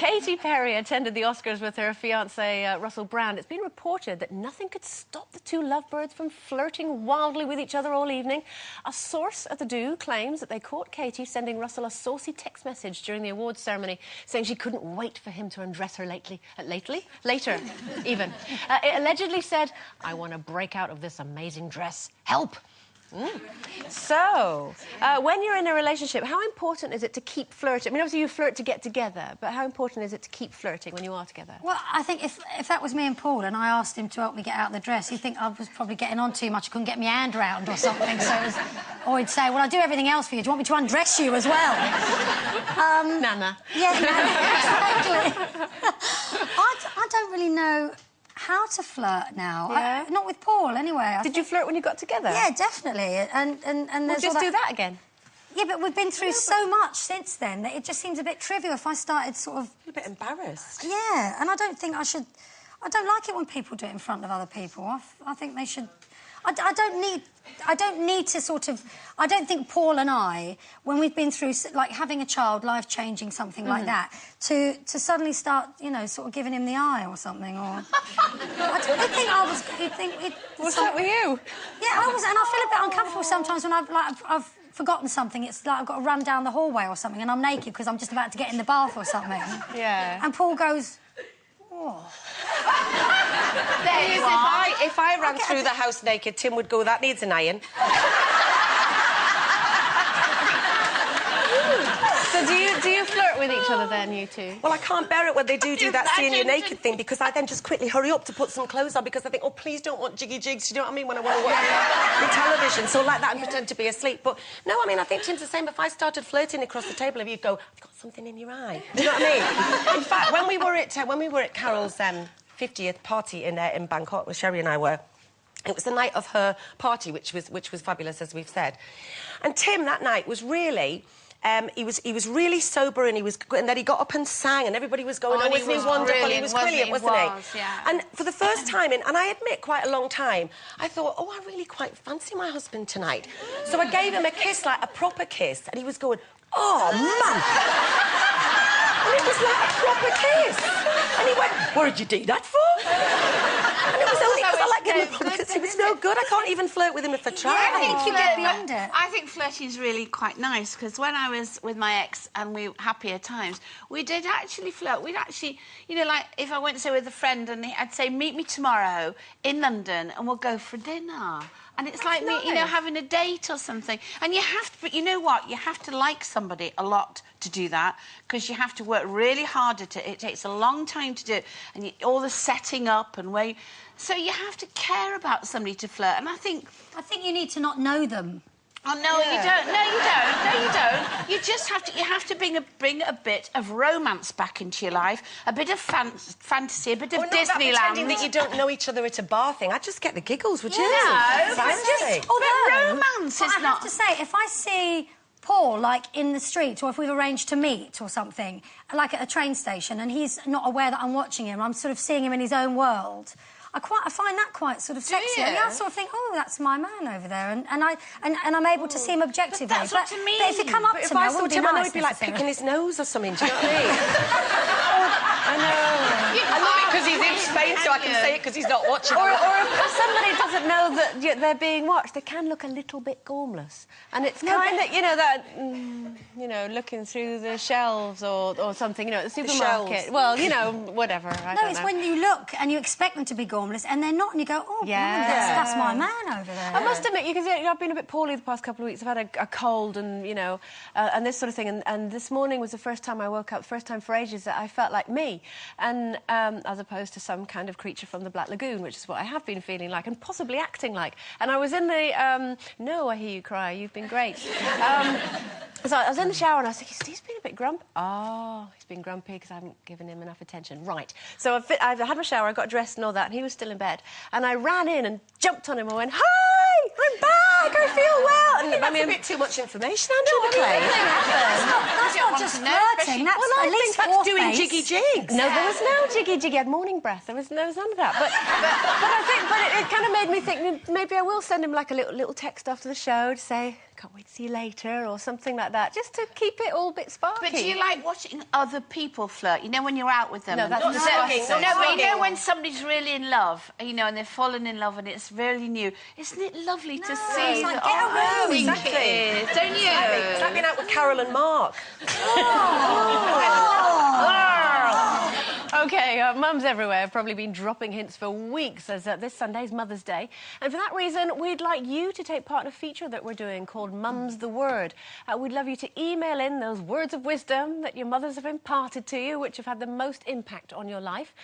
Katy Perry attended the Oscars with her fiancé, Russell Brand, it's been reported that nothing could stop the two lovebirds from flirting wildly with each other all evening. A source at the Do claims that they caught Katy sending Russell a saucy text message during the awards ceremony, saying she couldn't wait for him to undress her later, even. It allegedly said, "I want to break out of this amazing dress. Help!" So, when you're in a relationship, how important is it to keep flirting? I mean, obviously you flirt to get together, but how important is it to keep flirting when you are together? Well, I think if that was me and Paul and I asked him to help me get out of the dress, he'd think I was probably getting on too much, I couldn't get my hand round or something, or he'd say, well, I do everything else for you, do you want me to undress you as well? Nana. Yeah, Nana, exactly. I don't really know how to flirt now. Yeah. Not with Paul, anyway. Did you flirt when you got together? Yeah, definitely. And we'll just do that again. Yeah, but we've been through so much since then that it just seems a bit trivial if I started sort of... A bit embarrassed. Yeah, and I don't think I should... I don't like it when people do it in front of other people. I think they should... I don't need to sort of... I don't think Paul and I, when we've been through, like, having a child, life-changing, something like that, to suddenly start, you know, sort of giving him the eye or something, or... I don't think I was... What's up with you? Yeah, I was... And I feel a bit uncomfortable sometimes when I've forgotten something. It's like I've got to run down the hallway or something and I'm naked because I'm just about to get in the bath or something. Yeah. And Paul goes... Oh. If I ran through the house naked, Tim would go, that needs an iron. So do you flirt with each other then, you two? Well, I can't bear it when they do that seeing you naked thing, because I then just quickly hurry up to put some clothes on because I think, oh, please don't want jiggy jigs, you know what I mean, when I want to watch the television, so like that and pretend to be asleep. But no, I mean, I think Tim's the same. If I started flirting across the table, if you'd go, I've got something in your eye. Do you know what I mean? In fact, when we were at Carol's 50th party in Bangkok, where Sherrie and I were, it was the night of her party, which was fabulous, as we've said. And Tim that night was really... he was really sober, and then he got up and sang, and everybody was going, oh, isn't he wonderful? He was brilliant, wasn't he? Yeah. And for the first time, and I admit quite a long time, I thought, oh, I really quite fancy my husband tonight. So I gave him a kiss, like a proper kiss, and he was going, oh, man! And it was like a proper kiss. And he went, what did you do that for? And it was only because I like getting a proper kiss. It was no good. I can't even flirt with him if I try. Yeah, I think you get beyond it. I think flirting's really quite nice, because when I was with my ex and we happier times, we did actually flirt. We'd actually, you know, like if I went, say, with a friend and I'd say, meet me tomorrow in London and we'll go for dinner. And it's like, nice. You know, having a date or something. And you have to, but you know what? You have to like somebody a lot to do that, because you have to work really hard at it. It takes a long time to do it. And all the setting up and where... So you have to care about somebody to flirt. And I think you need to not know them. Oh, no, you don't. No, you don't. No, you don't. You just have to... You have to bring a bit of romance back into your life, a bit of fantasy, a bit of Disneyland. Pretending that you don't know each other at a bar thing. I'd just get the giggles, would you? No, but romance is not... I have to say, if I see Paul, like, in the street, or if we've arranged to meet or something, like at a train station, and he's not aware that I'm watching him, I'm sort of seeing him in his own world... I find that quite sort of sexy. Yeah, I sort of think, oh, that's my man over there, and I'm able to see him objectively. But that's what I mean. But if you come up to me, if I saw Tim, I know he'd be like picking his nose or something. Do you know what I mean? I know. Because he's in Spain, so I can say it because he's not watching. Or if somebody doesn't know that they're being watched, they can look a little bit gormless, and it's kind of, you know, that, you know, looking through the shelves or something, you know, at the supermarket. Well, you know, whatever. I don't know. When you look and you expect them to be gormless, and they're not, and you go, oh, that's my man over there. I must admit, because you know, I've been a bit poorly the past couple of weeks. I've had a cold and, you know, and this sort of thing. And this morning was the first time I woke up, first time for ages that I felt like me. And as opposed to some kind of creature from the Black Lagoon, which is what I have been feeling like and possibly acting like. And I was in the... No, I hear you cry. You've been great. So I was in the shower and I was thinking, he's been a bit grumpy. Oh, he's been grumpy because I haven't given him enough attention. Right. So I've had my shower, I got dressed and all that, and he was still in bed. And I ran in and jumped on him and went, hi, I'm back, I feel well. And that's a bit too much information, Andrea. That's not just flirting, that's at least that's doing jiggy jigs. No, there was no jiggy jiggy. I had morning breath. There was none of that. But I think, it kind of made me think maybe I will send him like a little text after the show to say can't wait to see you later, or something like that, just to keep it all a bit sparky. But do you like watching other people flirt? You know, when you're out with them? No, that's Not disgusting. smoking, No, not but you know smoking. when somebody's really in love, you know, and they've fallen in love and it's really new. Isn't it lovely to see? it's like, that- get a I room. think Exactly. it is, don't you? It's like being out with Carol and Mark. OK, mums everywhere have probably been dropping hints for weeks as this Sunday's Mother's Day. And for that reason, we'd like you to take part in a feature that we're doing called Mum's the Word. We'd love you to email in those words of wisdom that your mothers have imparted to you, which have had the most impact on your life.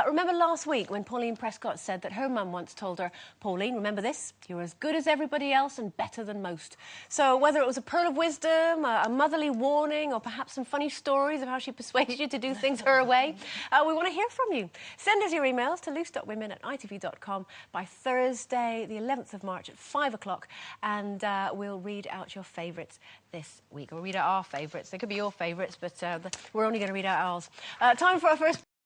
Remember last week when Pauline Prescott said that her mum once told her, Pauline, remember this, you're as good as everybody else and better than most. So whether it was a pearl of wisdom, a motherly warning, or perhaps some funny stories of how she persuaded you to do things her way, we want to hear from you. Send us your emails to loose.women@itv.com by Thursday, the 11th of March at 5 o'clock, and we'll read out your favourites this week. We'll read out our favourites. They could be your favourites, but we're only going to read out ours. Time for our first...